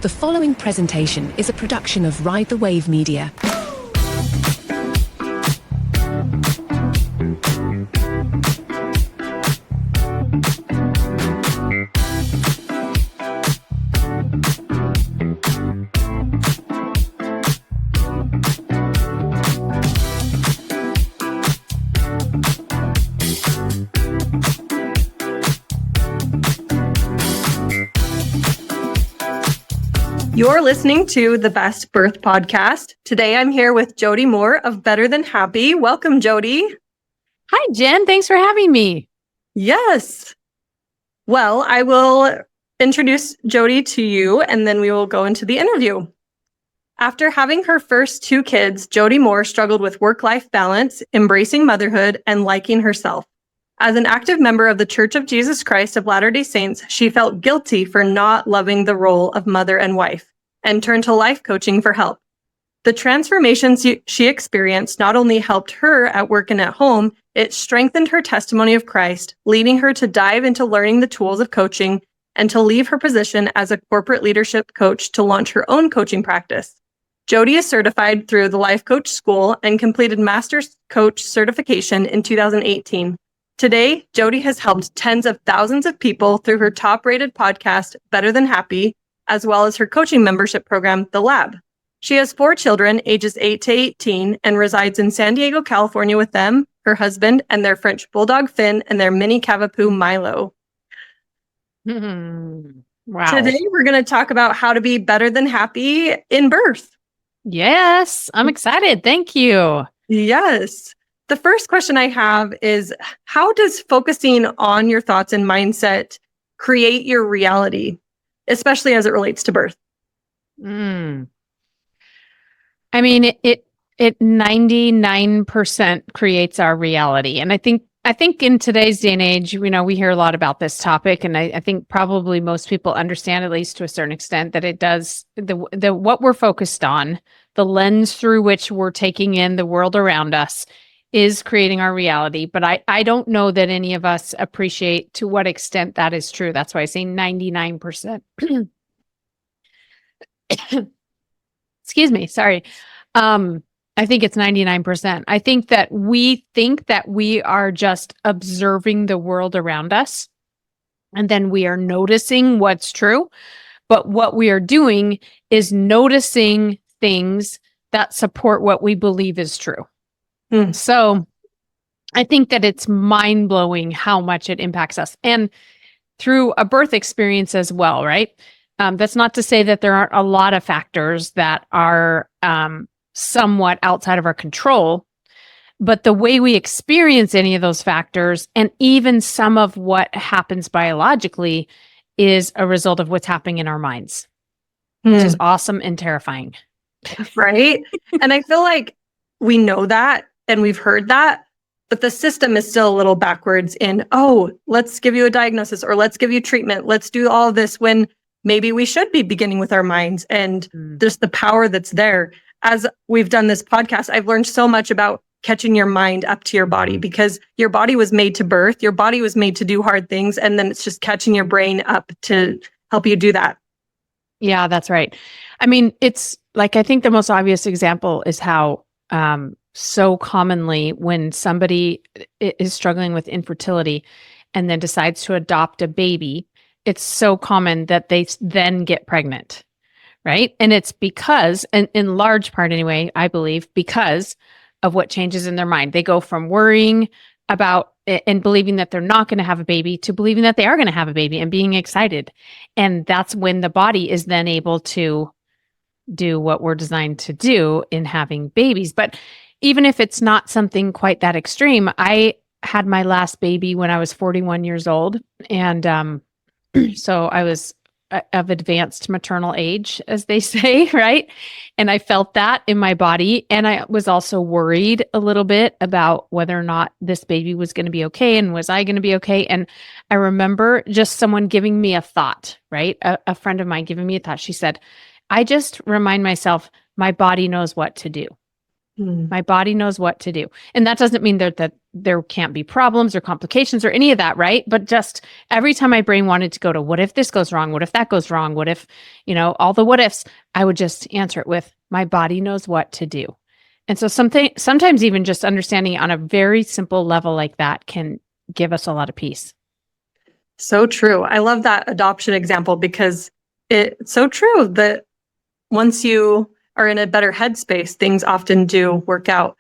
The following presentation is a production of Ride the Wave Media. You're listening to the Best Birth Podcast. Today I'm here with Jody Moore of Better Than Happy. Welcome, Jody. Hi, Jen. Thanks for having me. Yes. Well, I will introduce Jody to you and then we will go into the interview. After having her first two kids, Jody Moore struggled with work-life balance, embracing motherhood, and liking herself. As an active member of the Church of Jesus Christ of Latter-day Saints, she felt guilty for not loving the role of mother and wife and turned to life coaching for help. The transformations she experienced not only helped her at work and at home, it strengthened her testimony of Christ, leading her to dive into learning the tools of coaching and to leave her position as a corporate leadership coach to launch her own coaching practice. Jody is certified through the Life Coach School and completed Master's Coach certification in 2018. Today, Jody has helped tens of thousands of people through her top-rated podcast, Better Than Happy, as well as her coaching membership program, The Lab. She has 4 children, ages 8 to 18, and resides in San Diego, California with them, her husband, and their French Bulldog, Finn, and their mini Cavapoo, Milo. Wow. Today, we're going to talk about how to be better than happy in birth. Yes, I'm excited. Thank you. Yes. The first question I have is, how does focusing on your thoughts and mindset create your reality, especially as it relates to birth? I mean, it 99% creates our reality. And I think in today's day and age, we hear a lot about this topic, and I think probably most people understand, at least to a certain extent, that it does the what we're focused on, the lens through which we're taking in the world around us, is creating our reality. But I don't know that any of us appreciate to what extent that is true. That's why I say 99%. Excuse me. Sorry. I think it's 99%. I think that we are just observing the world around us, and then we are noticing what's true. But what we are doing is noticing things that support what we believe is true. So I think that it's mind-blowing how much it impacts us, and through a birth experience as well, right? That's not to say that there aren't a lot of factors that are somewhat outside of our control, but the way we experience any of those factors, and even some of what happens biologically, is a result of what's happening in our minds, which is awesome and terrifying. Right? And I feel like we know that and we've heard that, but the system is still a little backwards in, let's give you a diagnosis or let's give you treatment. Let's do all of this when maybe we should be beginning with our minds and just the power that's there. As we've done this podcast, I've learned so much about catching your mind up to your body, because your body was made to birth, your body was made to do hard things, and then it's just catching your brain up to help you do that. Yeah, that's right. I mean, it's like, I think the most obvious example is how so commonly when somebody is struggling with infertility and then decides to adopt a baby, it's so common that they then get pregnant, right? And it's because, and in large part anyway, I believe, because of what changes in their mind. They go from worrying about and believing that they're not going to have a baby to believing that they are going to have a baby and being excited. And that's when the body is then able to do what we're designed to do in having babies. But even if it's not something quite that extreme, I had my last baby when I was 41 years old. And so I was of advanced maternal age, as they say, right? And I felt that in my body. And I was also worried a little bit about whether or not this baby was going to be okay. And was I going to be okay? And I remember just someone giving me a thought, right? A friend of mine giving me a thought. She said, I just remind myself, my body knows what to do. My body knows what to do. And that doesn't mean that there can't be problems or complications or any of that, right? But just every time my brain wanted to go to what if this goes wrong? What if that goes wrong? What if, all the what ifs, I would just answer it with my body knows what to do. And so sometimes even just understanding on a very simple level like that can give us a lot of peace. So true. I love that adoption example because it's so true that once you are in a better headspace, things often do work out.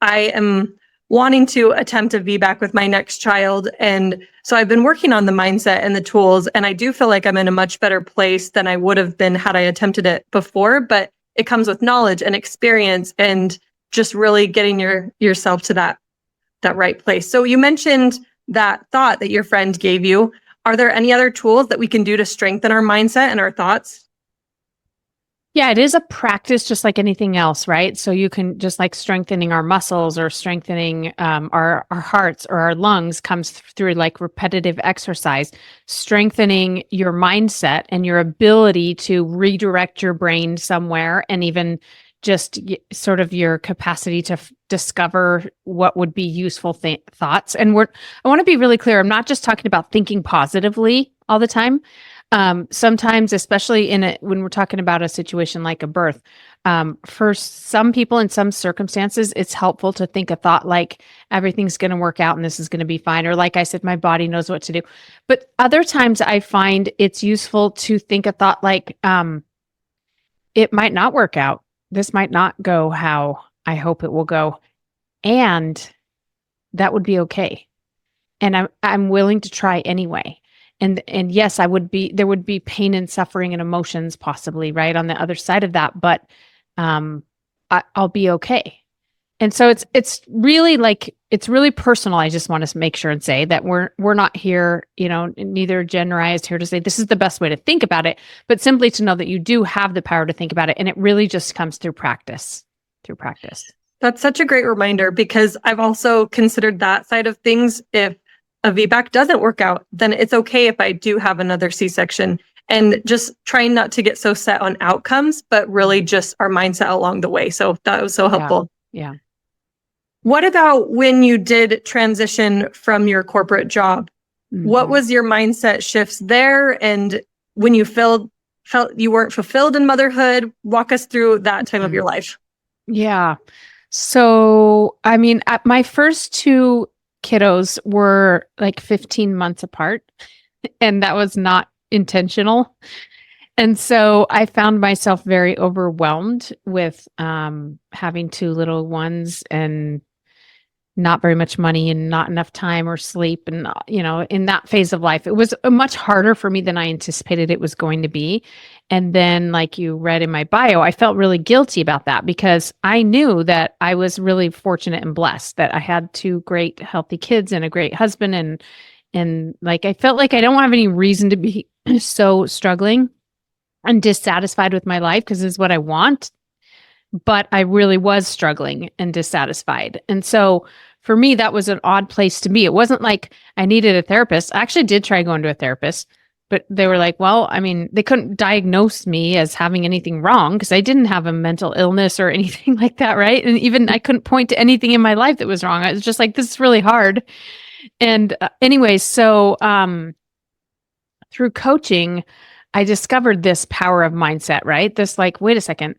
I am wanting to attempt a VBAC with my next child. And so I've been working on the mindset and the tools. And I do feel like I'm in a much better place than I would have been had I attempted it before. But it comes with knowledge and experience and just really getting yourself to that right place. So you mentioned that thought that your friend gave you. Are there any other tools that we can do to strengthen our mindset and our thoughts? Yeah, it is a practice just like anything else, right? So you can just like strengthening our muscles or strengthening our hearts or our lungs comes through like repetitive exercise, strengthening your mindset and your ability to redirect your brain somewhere and even just sort of your capacity to discover what would be useful thoughts. And I want to be really clear. I'm not just talking about thinking positively all the time. Sometimes, especially when we're talking about a situation like a birth, for some people in some circumstances, it's helpful to think a thought like everything's going to work out and this is going to be fine. Or like I said, my body knows what to do. But other times I find it's useful to think a thought like, it might not work out. This might not go how I hope it will go. And that would be okay. And I'm willing to try anyway. And yes, there would be pain and suffering and emotions possibly right on the other side of that, but I'll be okay. And so it's really personal. I just want to make sure and say that we're not here, neither Jen nor I is here to say this is the best way to think about it, but simply to know that you do have the power to think about it. And it really just comes through practice. That's such a great reminder because I've also considered that side of things. If a VBAC doesn't work out, then it's okay if I do have another C-section, and just trying not to get so set on outcomes, but really just our mindset along the way. So that was so helpful. Yeah. What about when you did transition from your corporate job? Mm-hmm. What was your mindset shifts there? And when you felt you weren't fulfilled in motherhood, walk us through that time of your life. Yeah. So, I mean, my first two kiddos were like 15 months apart, and that was not intentional. And so I found myself very overwhelmed with having two little ones and not very much money and not enough time or sleep. And, in that phase of life, it was much harder for me than I anticipated it was going to be. And then, like you read in my bio, I felt really guilty about that because I knew that I was really fortunate and blessed that I had two great, healthy kids and a great husband. And like, I felt like I don't have any reason to be so struggling and dissatisfied with my life because this is what I want. But I really was struggling and dissatisfied. And so for me, that was an odd place to be. It wasn't like I needed a therapist. I actually did try going to a therapist, but they were like, well, I mean, they couldn't diagnose me as having anything wrong because I didn't have a mental illness or anything like that, right? And even I couldn't point to anything in my life that was wrong. I was just like, this is really hard. And anyways, so through coaching, I discovered this power of mindset, right? This like, wait a second.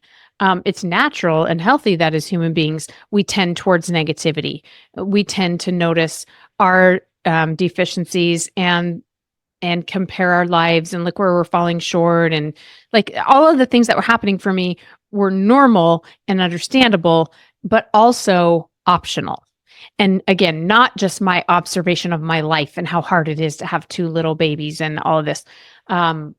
It's natural and healthy that as human beings, we tend towards negativity. We tend to notice our deficiencies and compare our lives and look where we're falling short. And like all of the things that were happening for me were normal and understandable, but also optional. And again, not just my observation of my life and how hard it is to have two little babies and all of this, and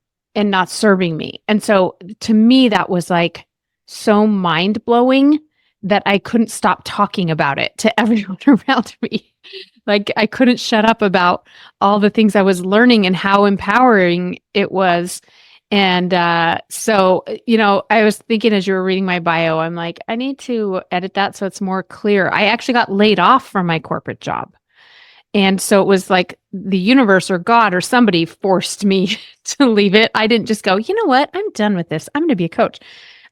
not serving me. And so to me, that was like, so mind-blowing that I couldn't stop talking about it to everyone around me. Like I couldn't shut up about all the things I was learning and how empowering it was. And so, I was thinking as you were reading my bio, I'm like, I need to edit that so it's more clear. I actually got laid off from my corporate job. And so it was like the universe or God or somebody forced me to leave it. I didn't just go, you know what? I'm done with this. I'm going to be a coach.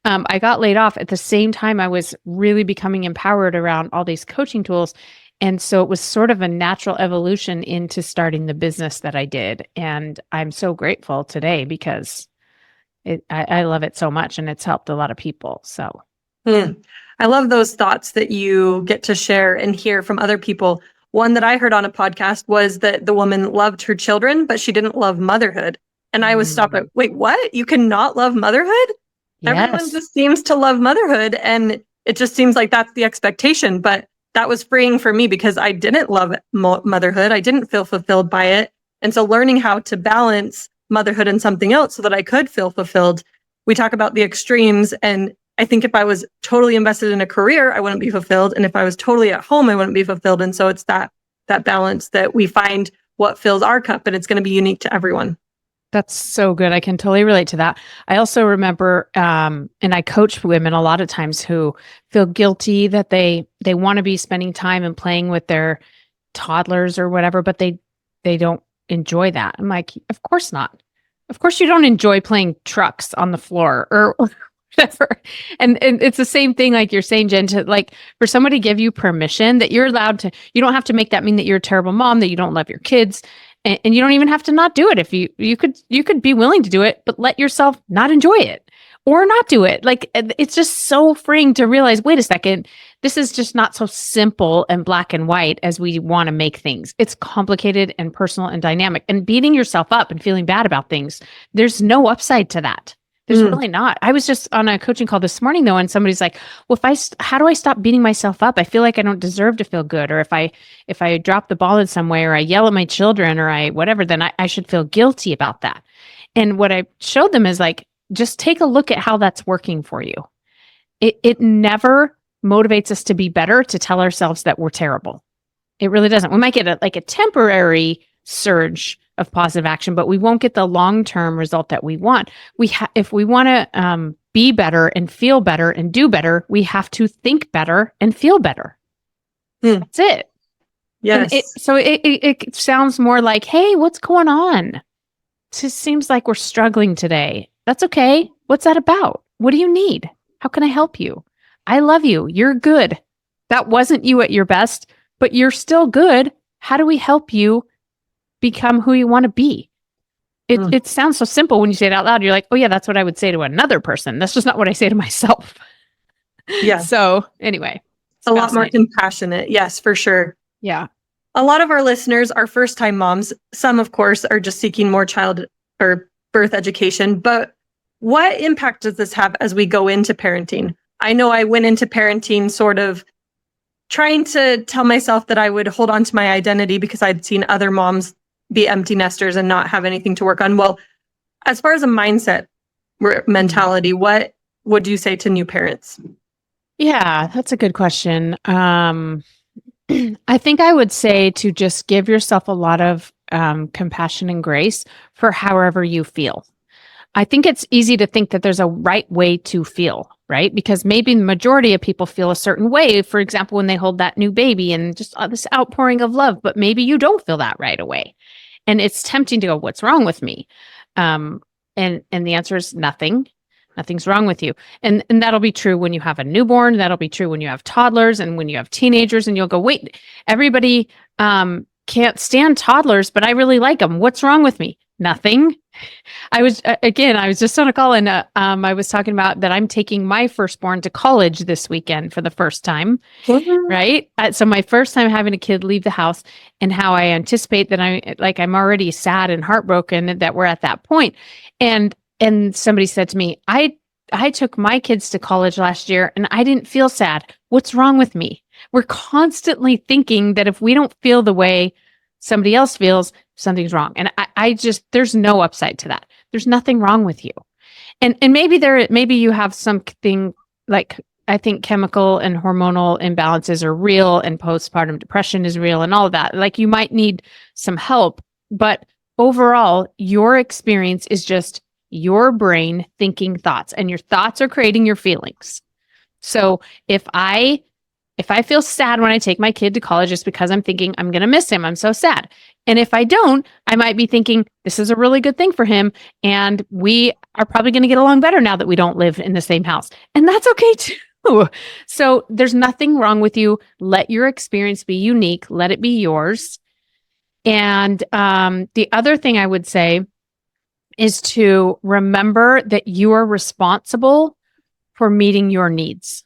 I got laid off at the same time I was really becoming empowered around all these coaching tools. And so it was sort of a natural evolution into starting the business that I did. And I'm so grateful today because I love it so much and it's helped a lot of people. So I love those thoughts that you get to share and hear from other people. One that I heard on a podcast was that the woman loved her children, but she didn't love motherhood. And I was stopped at, wait, what? You cannot love motherhood? Everyone yes. just seems to love motherhood. And it just seems like that's the expectation. But that was freeing for me because I didn't love motherhood. I didn't feel fulfilled by it. And so learning how to balance motherhood and something else so that I could feel fulfilled. We talk about the extremes. And I think if I was totally invested in a career, I wouldn't be fulfilled. And if I was totally at home, I wouldn't be fulfilled. And so it's that balance that we find what fills our cup, and it's going to be unique to everyone. That's so good. I can totally relate to that. I also remember, and I coach women a lot of times who feel guilty that they want to be spending time and playing with their toddlers or whatever, but they don't enjoy that. I'm like, of course not. Of course you don't enjoy playing trucks on the floor or whatever. And it's the same thing like you're saying, Jen, to like for somebody to give you permission that you're allowed to, you don't have to make that mean that you're a terrible mom, that you don't love your kids. And you don't even have to not do it. If you could be willing to do it, but let yourself not enjoy it or not do it. Like it's just so freeing to realize, wait a second, this is just not so simple and black and white as we want to make things. It's complicated and personal and dynamic. And beating yourself up and feeling bad about things, there's no upside to that. There's really not. I was just on a coaching call this morning though, and somebody's like, well, how do I stop beating myself up? I feel like I don't deserve to feel good. Or if I drop the ball in some way, or I yell at my children, or I whatever, then I should feel guilty about that. And what I showed them is like, just take a look at how that's working for you. It never motivates us to be better to tell ourselves that we're terrible. It really doesn't. We might get a temporary surge of positive action, but we won't get the long-term result that we want. If we want to be better and feel better and do better, we have to think better and feel better. That's it. Yes. It sounds more like, hey, what's going on? It just seems like we're struggling today. That's okay. What's that about? What do you need? How can I help you? I love you. You're good. That wasn't you at your best, but you're still good. How do we help you become who you want to be? It sounds so simple when you say it out loud. You're like, oh yeah, that's what I would say to another person. That's just not what I say to myself. Yeah. So anyway, a lot more compassionate. Yes, for sure. Yeah. A lot of our listeners are first-time moms. Some, of course, are just seeking more child or birth education. But what impact does this have as we go into parenting? I know I went into parenting sort of trying to tell myself that I would hold on to my identity because I'd seen other moms be empty nesters and not have anything to work on. Well, as far as a mindset mentality, what would you say to new parents? Yeah, that's a good question. I think I would say to just give yourself a lot of compassion and grace for however you feel. I think it's easy to think that there's a right way to feel, right? Because maybe the majority of people feel a certain way, for example, when they hold that new baby and just this outpouring of love, but maybe you don't feel that right away. And it's tempting to go, what's wrong with me? And the answer is nothing. Nothing's wrong with you. And that'll be true when you have a newborn. That'll be true when you have toddlers and when you have teenagers, and you'll go, wait, everybody can't stand toddlers, but I really like them. What's wrong with me? Nothing. I was just on a call and I was talking about that I'm taking my firstborn to college this weekend for the first time, right? So my first time having a kid leave the house, and how I anticipate that I'm already sad and heartbroken that we're at that point. And somebody said to me, I took my kids to college last year and I didn't feel sad. What's wrong with me? We're constantly thinking that if we don't feel the way somebody else feels, something's wrong. And I just, there's no upside to that. There's nothing wrong with you. And maybe you have something like, I think chemical and hormonal imbalances are real, and postpartum depression is real, and all of that. Like you might need some help, but overall, your experience is just your brain thinking thoughts, and your thoughts are creating your feelings. So if I If I feel sad when I take my kid to college, it's because I'm thinking I'm going to miss him. I'm so sad. And if I don't, I might be thinking this is a really good thing for him. And we are probably going to get along better now that we don't live in the same house. And that's okay too. So there's nothing wrong with you. Let your experience be unique. Let it be yours. And the other thing I would say is to remember that you are responsible for meeting your needs.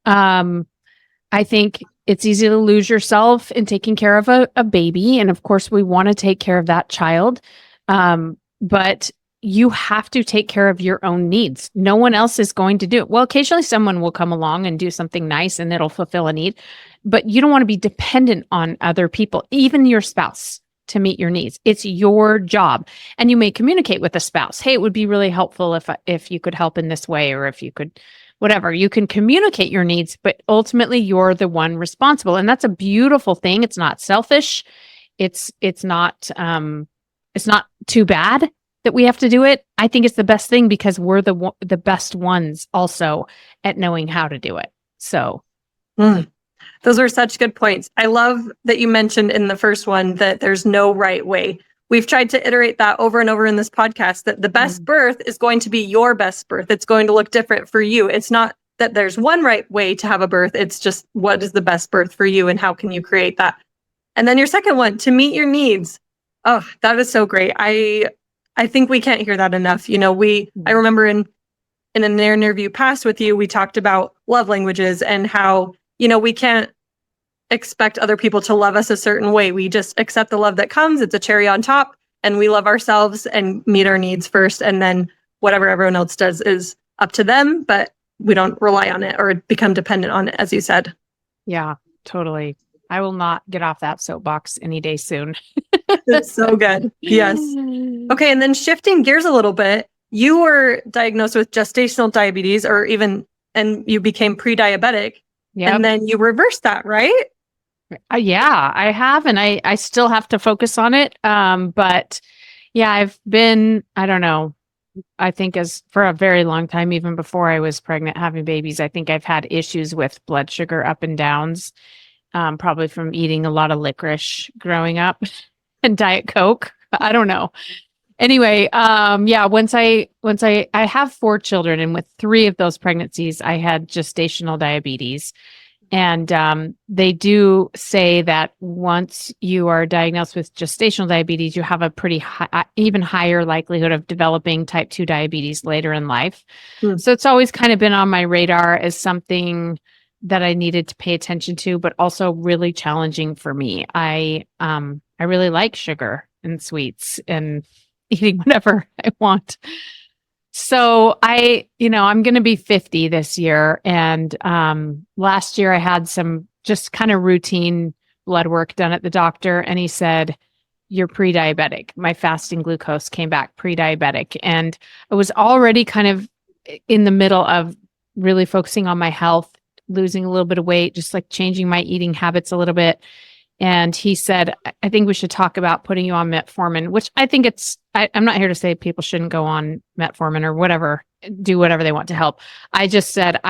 I think it's easy to lose yourself in taking care of a baby. And of course, we want to take care of that child. But you have to take care of your own needs. No one else is going to do it. Well, occasionally someone will come along and do something nice and it'll fulfill a need, but you don't want to be dependent on other people, even your spouse, to meet your needs. It's your job. And you may communicate with a spouse. Hey, it would be really helpful if you could help in this way, or if you could, whatever. You can communicate your needs, but ultimately you're the one responsible. And that's a beautiful thing. It's not selfish. It's not too bad that we have to do it. I think it's the best thing because we're the best ones also at knowing how to do it. So those are such good points. I love that you mentioned in the first one that there's no right way. We've tried to iterate that over and over in this podcast, that the best birth is going to be your best birth. It's going to look different for you. It's not that there's one right way to have a birth. It's just what is the best birth for you and how can you create that? And then your second one, to meet your needs. Oh, that is so great. I think we can't hear that enough. I remember in an interview past with you, we talked about love languages and how, we can't expect other people to love us a certain way. We just accept the love that comes. It's a cherry on top, and we love ourselves and meet our needs first. And then whatever everyone else does is up to them, but we don't rely on it or become dependent on it, as you said. yeah, totally. I will not get off that soapbox any day soon. It's so good. Yes. Okay. And then shifting gears a little bit, you were diagnosed with gestational diabetes and you became pre-diabetic. Yep. And then you reversed that, right? Yeah, I have. And I still have to focus on it. But yeah, I've been, I don't know, I think for a very long time, even before I was pregnant, having babies, I think I've had issues with blood sugar up and downs, probably from eating a lot of licorice growing up and Diet Coke. I don't know. Anyway, yeah, once I have 4 children, and with 3 of those pregnancies, I had gestational diabetes. And they do say that once you are diagnosed with gestational diabetes, you have a pretty high, even higher likelihood of developing type 2 diabetes later in life. So it's always kind of been on my radar as something that I needed to pay attention to, but also really challenging for me. I really like sugar and sweets and eating whatever I want. So I'm going to be 50 this year. And last year I had some just kind of routine blood work done at the doctor. And he said, you're pre-diabetic. My fasting glucose came back pre-diabetic. And I was already kind of in the middle of really focusing on my health, losing a little bit of weight, just like changing my eating habits a little bit. And he said, I think we should talk about putting you on metformin, which I think I'm not here to say people shouldn't go on metformin or whatever, do whatever they want to help. I just said,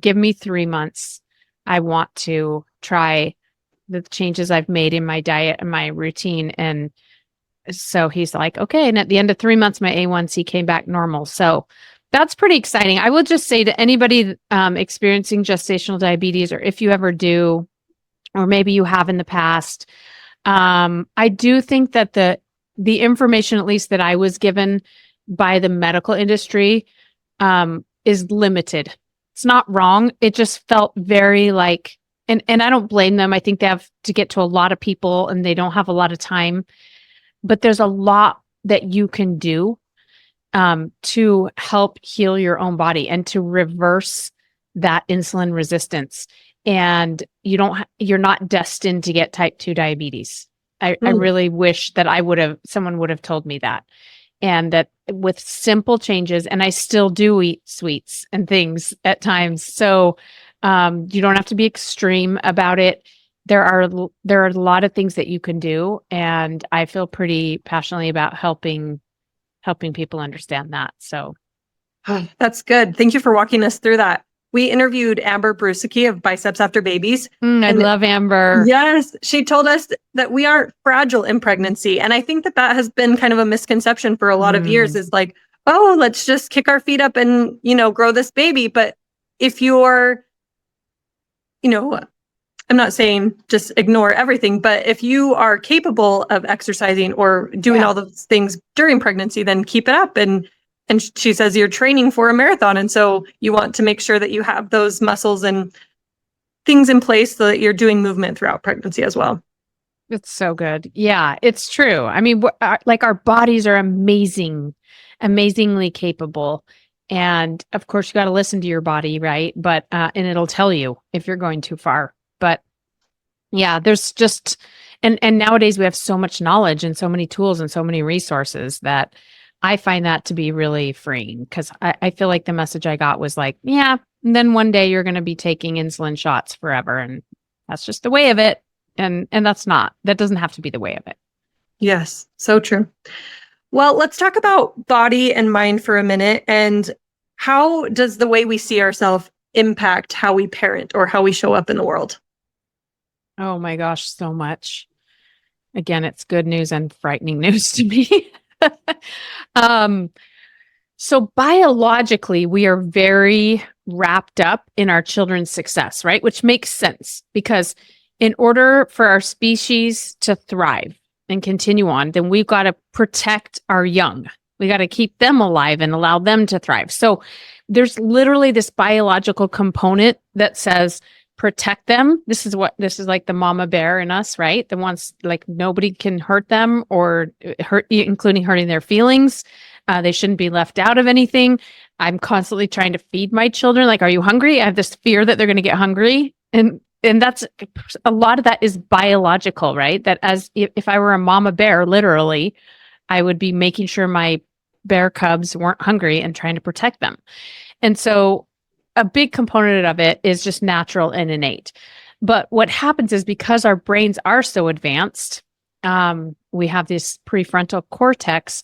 give me 3 months. I want to try the changes I've made in my diet and my routine. And so he's like, okay. And at the end of 3 months, my A1C came back normal. So that's pretty exciting. I will just say to anybody experiencing gestational diabetes, or if you ever do, or maybe you have in the past, I do think that the information, at least that I was given by the medical industry, is limited. It's not wrong. It just felt very and I don't blame them. I think they have to get to a lot of people and they don't have a lot of time, but there's a lot that you can do to help heal your own body and to reverse that insulin resistance. And you're not destined to get type 2 diabetes. I really wish that someone would have told me that. And that with simple changes, and I still do eat sweets and things at times. So you don't have to be extreme about it. There are a lot of things that you can do. And I feel pretty passionately about helping people understand that. So that's good. Thank you for walking us through that. we interviewed Amber Brusicki of Biceps After Babies. I love Amber. Yes, she told us that we aren't fragile in pregnancy. And I think that that has been kind of a misconception for a lot of years, is like, oh, let's just kick our feet up and, grow this baby. But if you're, I'm not saying just ignore everything, but if you are capable of exercising or doing all those things during pregnancy, then keep it up. And she says you're training for a marathon. And so you want to make sure that you have those muscles and things in place so that you're doing movement throughout pregnancy as well. It's so good. Yeah, it's true. I mean, our bodies are amazingly capable. And of course, you got to listen to your body, right? But, and it'll tell you if you're going too far. But yeah, there's just, and nowadays we have so much knowledge and so many tools and so many resources that I find that to be really freeing, because I feel like the message I got was like, yeah, and then one day you're going to be taking insulin shots forever. And that's just the way of it. And that doesn't have to be the way of it. Yes, so true. Well, let's talk about body and mind for a minute. And how does the way we see ourselves impact how we parent or how we show up in the world? Oh my gosh, so much. Again, it's good news and frightening news to me. So biologically, we are very wrapped up in our children's success, right? Which makes sense, because in order for our species to thrive and continue on, then we've got to protect our young. We got to keep them alive and allow them to thrive. So there's literally this biological component that says, protect them. This is like the mama bear in us, right? The ones like nobody can hurt them or hurt, including hurting their feelings. They shouldn't be left out of anything. I'm constantly trying to feed my children. Like, are you hungry? I have this fear that they're going to get hungry. And that's a lot of that is biological, right? That as if I were a mama bear, literally, I would be making sure my bear cubs weren't hungry and trying to protect them. And so a big component of it is just natural and innate. But what happens is, because our brains are so advanced, we have this prefrontal cortex,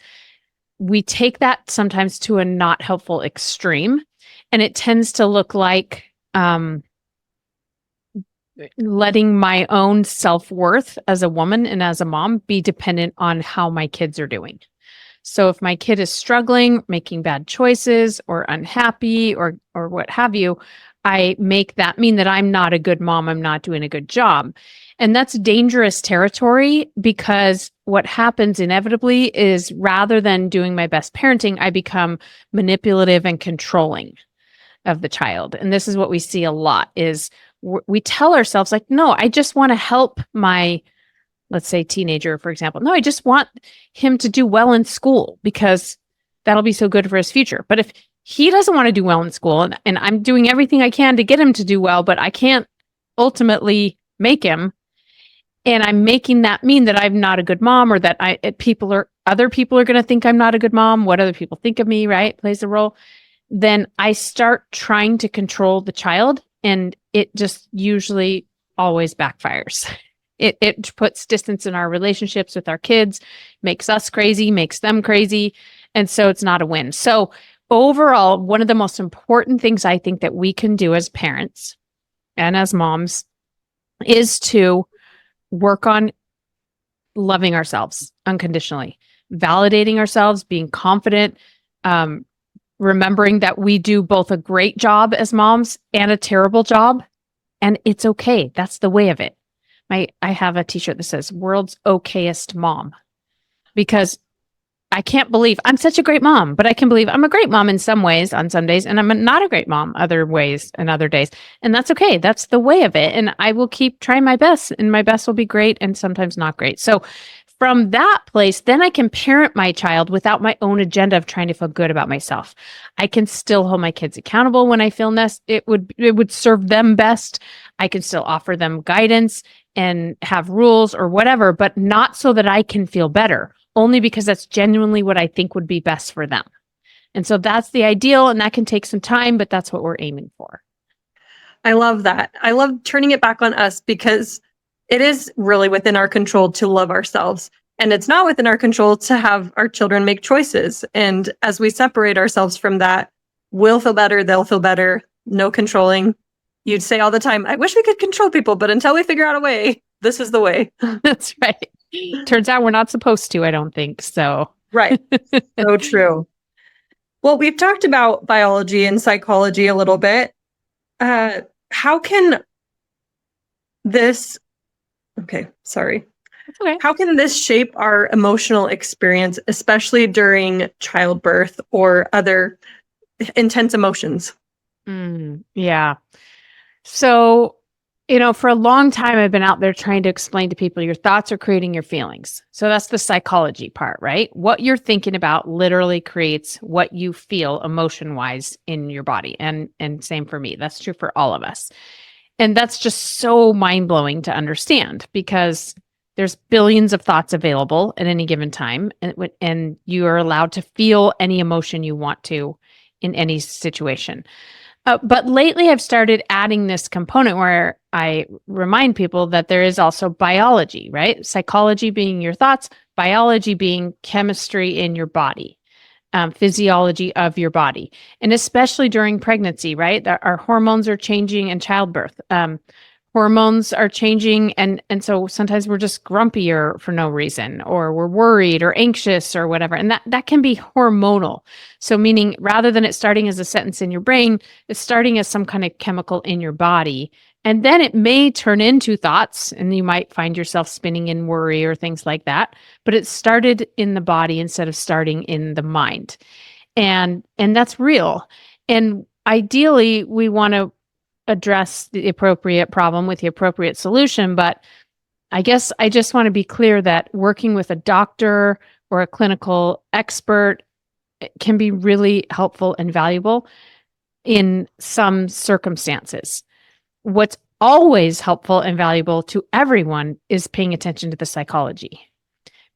we take that sometimes to a not helpful extreme. And it tends to look like letting my own self-worth as a woman and as a mom be dependent on how my kids are doing. So if my kid is struggling, making bad choices, or unhappy, or what have you, I make that mean that I'm not a good mom, I'm not doing a good job. And that's dangerous territory, because what happens inevitably is, rather than doing my best parenting, I become manipulative and controlling of the child. And this is what we see a lot, is we tell ourselves like, no, I just want to help my, let's say, teenager, for example. No, I just want him to do well in school because that'll be so good for his future. But if he doesn't want to do well in school, and I'm doing everything I can to get him to do well, but I can't ultimately make him, and I'm making that mean that I'm not a good mom, or that other people are going to think I'm not a good mom. What other people think of me, right, plays a role. Then I start trying to control the child, and it just usually always backfires. It puts distance in our relationships with our kids, makes us crazy, makes them crazy. And so it's not a win. So overall, one of the most important things I think that we can do as parents and as moms is to work on loving ourselves unconditionally, validating ourselves, being confident, remembering that we do both a great job as moms and a terrible job. And it's okay. That's the way of it. I have a t-shirt that says "World's Okayest Mom," because I can't believe I'm such a great mom, but I can believe I'm a great mom in some ways on some days, and I'm not a great mom other ways and other days. And that's okay. That's the way of it. And I will keep trying my best, and my best will be great and sometimes not great. So from that place, then I can parent my child without my own agenda of trying to feel good about myself. I can still hold my kids accountable when I feel it would serve them best. I can still offer them guidance and have rules or whatever, but not so that I can feel better, only because that's genuinely what I think would be best for them. And so that's the ideal, and that can take some time, but that's what we're aiming for. I love that. I love turning it back on us, because it is really within our control to love ourselves. And it's not within our control to have our children make choices. And as we separate ourselves from that, we'll feel better, they'll feel better, no controlling. You'd say all the time, I wish we could control people, but until we figure out a way, this is the way. That's right. Turns out we're not supposed to, I don't think. So, Right. So true. Well, we've talked about biology and psychology a little bit. How can this, okay, sorry. That's okay. How can this shape our emotional experience, especially during childbirth or other intense emotions? Yeah. So, for a long time, I've been out there trying to explain to people your thoughts are creating your feelings. So that's the psychology part, right? What you're thinking about literally creates what you feel emotion-wise in your body. And same for me. That's true for all of us. And that's just so mind-blowing to understand because there's billions of thoughts available at any given time. And you are allowed to feel any emotion you want to in any situation. But lately, I've started adding this component where I remind people that there is also biology, right? Psychology being your thoughts, biology being chemistry in your body, physiology of your body. And especially during pregnancy, right? Our hormones are changing in childbirth. Hormones are changing. And so sometimes we're just grumpier for no reason, or we're worried or anxious or whatever. And that can be hormonal. So meaning rather than it starting as a sentence in your brain, it's starting as some kind of chemical in your body. And then it may turn into thoughts and you might find yourself spinning in worry or things like that. But it started in the body instead of starting in the mind. And that's real. And ideally, we want to address the appropriate problem with the appropriate solution. But I guess I just want to be clear that working with a doctor or a clinical expert can be really helpful and valuable in some circumstances. What's always helpful and valuable to everyone is paying attention to the psychology.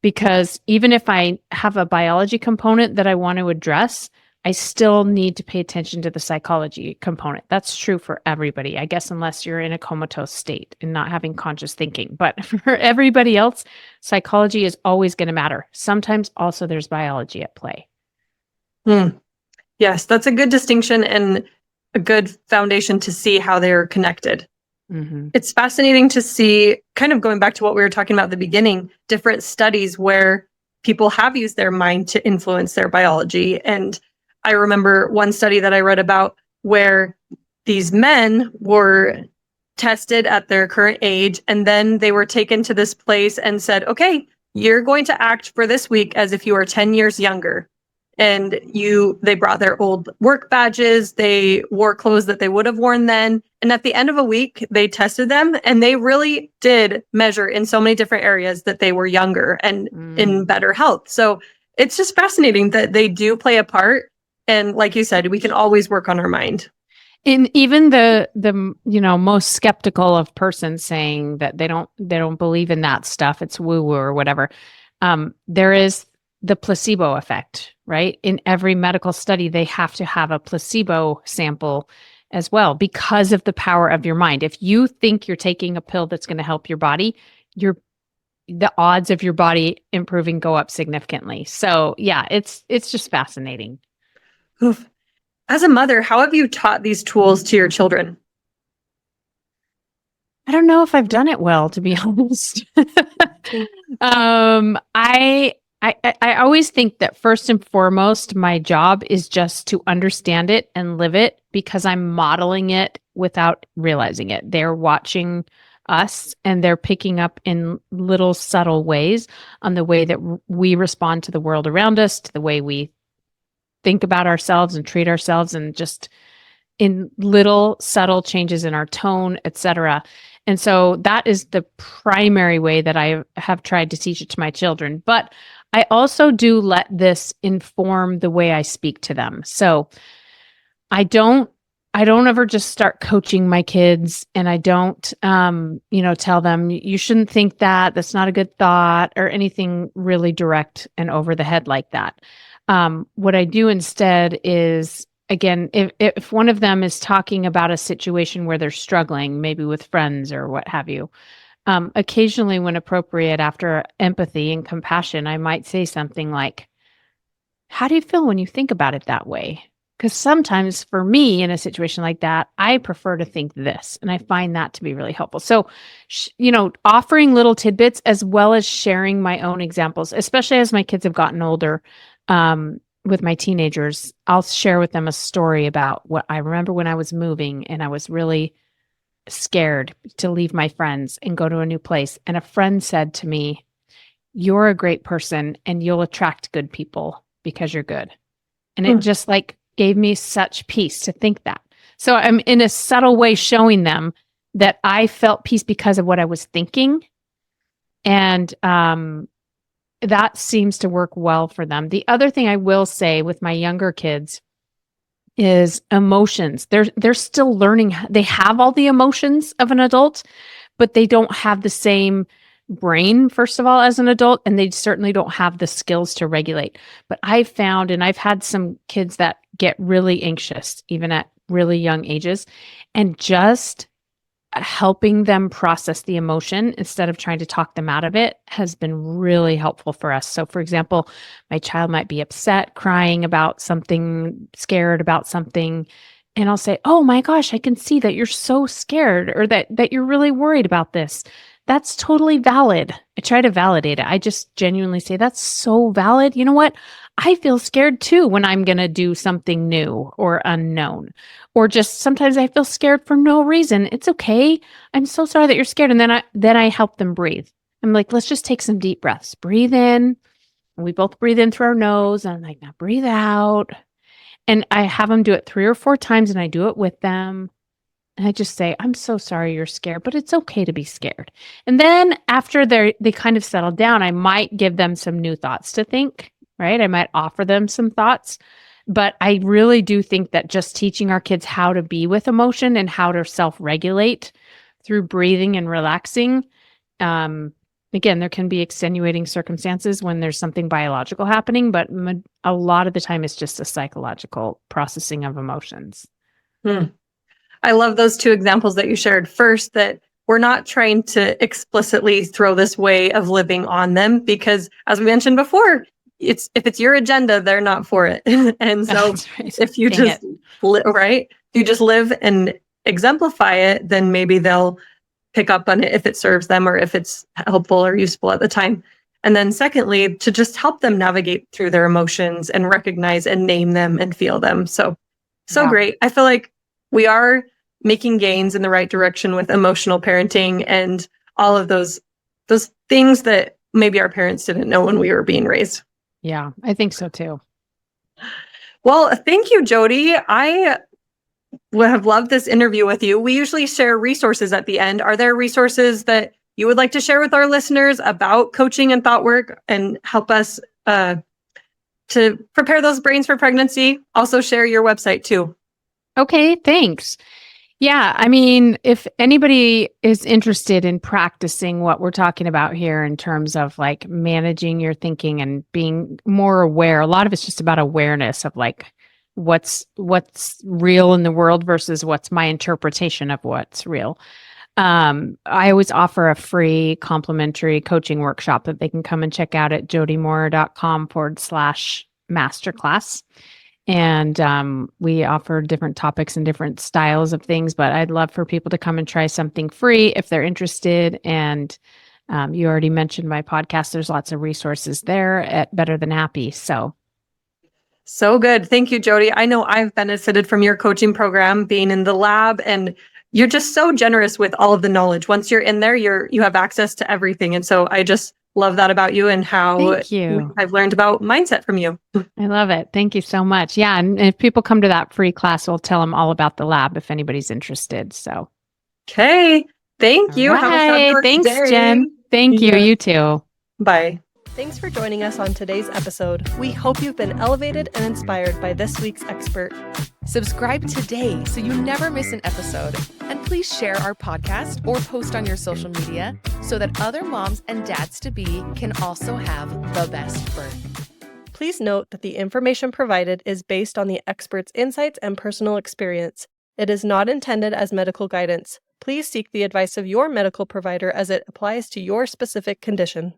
Because even if I have a biology component that I want to address, I still need to pay attention to the psychology component. That's true for everybody, I guess, unless you're in a comatose state and not having conscious thinking. But for everybody else, psychology is always going to matter. Sometimes also there's biology at play. Yes, that's a good distinction and a good foundation to see how they're connected. Mm-hmm. It's fascinating to see, kind of going back to what we were talking about at the beginning, different studies where people have used their mind to influence their biology. And I remember one study that I read about where these men were tested at their current age, and then they were taken to this place and said, okay, you're going to act for this week as if you are 10 years younger. And they brought their old work badges, they wore clothes that they would have worn then. And at the end of a week, they tested them and they really did measure in so many different areas that they were younger and in better health. So it's just fascinating that they do play a part. And like you said, we can always work on our mind. And even the most skeptical of persons saying that they don't believe in that stuff, it's woo-woo or whatever. There is the placebo effect, right? In every medical study, they have to have a placebo sample as well because of the power of your mind. If you think you're taking a pill that's going to help your body, the odds of your body improving go up significantly. So yeah, it's just fascinating. Oof. As a mother, how have you taught these tools to your children? I don't know if I've done it well, to be honest. I always think that first and foremost, my job is just to understand it and live it because I'm modeling it without realizing it. They're watching us and they're picking up in little subtle ways on the way that we respond to the world around us, to the way we think about ourselves and treat ourselves, and just in little subtle changes in our tone, etc. And so that is the primary way that I have tried to teach it to my children. But I also do let this inform the way I speak to them. So I don't ever just start coaching my kids, and I don't, tell them you shouldn't think that, that's not a good thought, or anything really direct and over the head like that. What I do instead is, again, if one of them is talking about a situation where they're struggling, maybe with friends or what have you, occasionally when appropriate, after empathy and compassion, I might say something like, how do you feel when you think about it that way? Because sometimes for me in a situation like that, I prefer to think this, and I find that to be really helpful. So, offering little tidbits as well as sharing my own examples, especially as my kids have gotten older. With my teenagers, I'll share with them a story about what I remember when I was moving and I was really scared to leave my friends and go to a new place. And a friend said to me, "You're a great person and you'll attract good people because you're good." And it just like gave me such peace to think that. So I'm in a subtle way showing them that I felt peace because of what I was thinking. And that seems to work well for them. The other thing I will say with my younger kids is emotions. They're still learning. They have all the emotions of an adult, but they don't have the same brain, first of all, as an adult, and they certainly don't have the skills to regulate. But I've found, and I've had some kids that get really anxious, even at really young ages, and just helping them process the emotion instead of trying to talk them out of it has been really helpful for us. So, for example, my child might be upset, crying about something, scared about something, and I'll say, "Oh my gosh, I can see that you're so scared or that you're really worried about this. That's totally valid." I try to validate it. I just genuinely say, "That's so valid. You know what? I feel scared too when I'm going to do something new or unknown. Or just sometimes I feel scared for no reason. It's okay. I'm so sorry that you're scared." And then I help them breathe. I'm like, "Let's just take some deep breaths. Breathe in." And we both breathe in through our nose. And I'm like, "Now breathe out." And I have them do it 3 or 4 times, and I do it with them. And I just say, "I'm so sorry you're scared, but it's okay to be scared." And then after they kind of settle down, I might give them some new thoughts to think, right? I might offer them some thoughts. But I really do think that just teaching our kids how to be with emotion and how to self-regulate through breathing and relaxing. Again, there can be extenuating circumstances when there's something biological happening, but a lot of the time it's just a psychological processing of emotions. I love those 2 examples that you shared. First, that we're not trying to explicitly throw this way of living on them because, as we mentioned before, if it's your agenda, they're not for it. And so right. if you just if you just live and exemplify it, then maybe they'll pick up on it if it serves them or if it's helpful or useful at the time. And then secondly, to just help them navigate through their emotions and recognize and name them and feel them. So great. I feel like we are making gains in the right direction with emotional parenting and all of those things that maybe our parents didn't know when we were being raised. Yeah, I think so too. Well, thank you, Jody. I would have loved this interview with you. We usually share resources at the end. Are there resources that you would like to share with our listeners about coaching and thought work and help us to prepare those brains for pregnancy? Also share your website too. Okay, thanks. Yeah, I mean, if anybody is interested in practicing what we're talking about here in terms of like managing your thinking and being more aware, a lot of it's just about awareness of like what's real in the world versus what's my interpretation of what's real. I always offer a free complimentary coaching workshop that they can come and check out at jodimoore.com/masterclass. And we offer different topics and different styles of things, but I'd love for people to come and try something free if they're interested. And you already mentioned my podcast. There's lots of resources there at Better Than Happy. So good. Thank you, Jody. I know I've benefited from your coaching program, being in the lab, and you're just so generous with all of the knowledge. Once you're in there, you have access to everything. And so I just love that about you and how I've learned about mindset from you. I love it. Thank you so much. Yeah. And if people come to that free class, we'll tell them all about the lab if anybody's interested. So. Okay. Thank you. Right. Have a fabulous Thanks, day. Jen. Thank you. You too. Bye. Thanks for joining us on today's episode. We hope you've been elevated and inspired by this week's expert. Subscribe today so you never miss an episode. And please share our podcast or post on your social media so that other moms and dads-to-be can also have the best birth. Please note that the information provided is based on the expert's insights and personal experience. It is not intended as medical guidance. Please seek the advice of your medical provider as it applies to your specific condition.